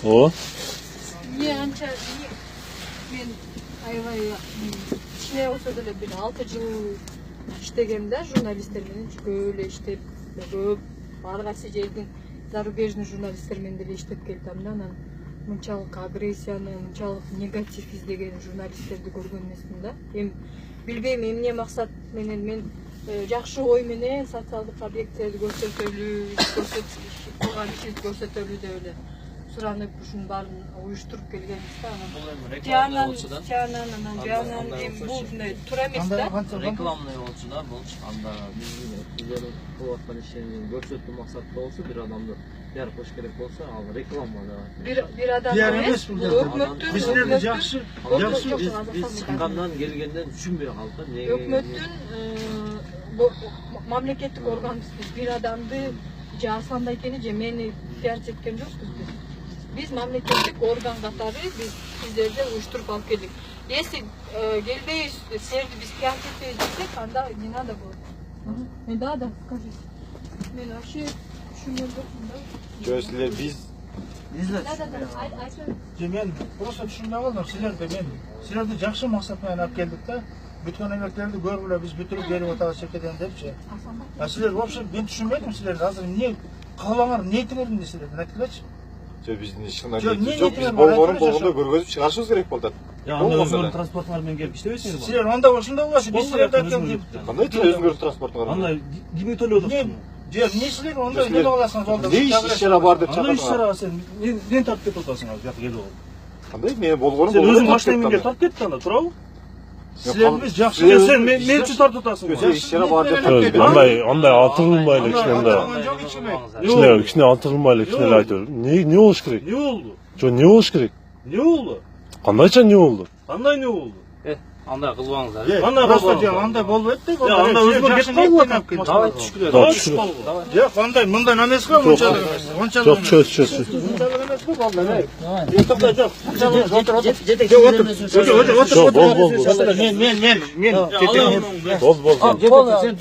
О. Не анча мен аябай кичине болсо деле бир 6 жыл иштегем да, журналисттер менен көп эле иштеп, көп ар кайсы жердин зарубежный журналисттер менен деле иштеп келдим да, анан мынчалык агрессияны, мынчалык негатив издеген журналисттерди көргөн эмесмин да. Эми билбейм эмне максат менен мен жакшы ой менен социалдык объекттерди көрсөтөлү, көрсөтөлү деп эле суранып ушунун баарын уюштуруп келгенбиз да. Анан жаанан эми бул туура эмес да. Рекламный болчу да, бул. Анда биздин кылып аткан ишин көрсөтүү максатта болсо, бир адамды пиар кылыш керек болсо, ал реклама да. Бир адам эмес, өкмөттүн Бизлерди жакшы Биз чыккандан келгенден түшүнбөй калдык. Өкмөттүн мамлекеттик органыбыз биз. Бир адамды же Аслан Байкени же мени пиарчы эткен жокпуз биз. Биз мамлекеттик орган катары сиздерди уюштуруп алып келдик. Если келбей силерди биз пиарчы этпейбиз десек, анда не надо было. Да, скажи. Мен вообще түшүнгөн жокмун да. Жо силер биз мен просто түшүнбөй калдым. Силерди жакшы максат менен алып келдик да. Бүткөн эмектерди көрүп эле биз бүтүрүп берип атабыз чекеден депчи. Силер вообще мен түшүнбөйдүм силерди. Азыр эмне кылабаңар, ниетиңер эмне силердин айтылачы? жо биздин ишкана жок, биз болгондо көргөзүп чыгарышыбыз керек болду. Анда өзүңөрдүн транспортуңар менен келип иштебейсиңерби? Силер анда ошондой болчу, биз силерди айтканбыз. Кандай өзүңөрдүн транспортуңар? Анда кимге төлөдүк? Не силер ондай эмне кыласыңар жолдо? Не иш чара бар деп Анда иш чакырдыңар? чарага сен мен тартып кетип атасың азыр жакка келип алып. Кандай мен болгонум Сен өзүң машина менен келип тартып кетти анда, туурабы? Силербиз жакшы Сен мен үчүн тартып атасың. иш чара бар деп Андай алтырылмайлы кичине алтырылмайлы кичине эле айтып. Не болуш керек? Не болду? Жо не болуш керек? Не болду? Кандайча не болду? Кандай не болду? Андай кылбаңыздар. Андай просто андай болбойт дейт. Анда өзүңөр кетип калдыңар. Давай түшкүлөр. Давай түшүп калгыла. Жок, андай мындан эмес го, мончалык эмес. Мончалык Жок, эмес. чөз. Мончалык эмес го, балдар. Токто жок. Жок, бол. Мен кетем. Бол. Сен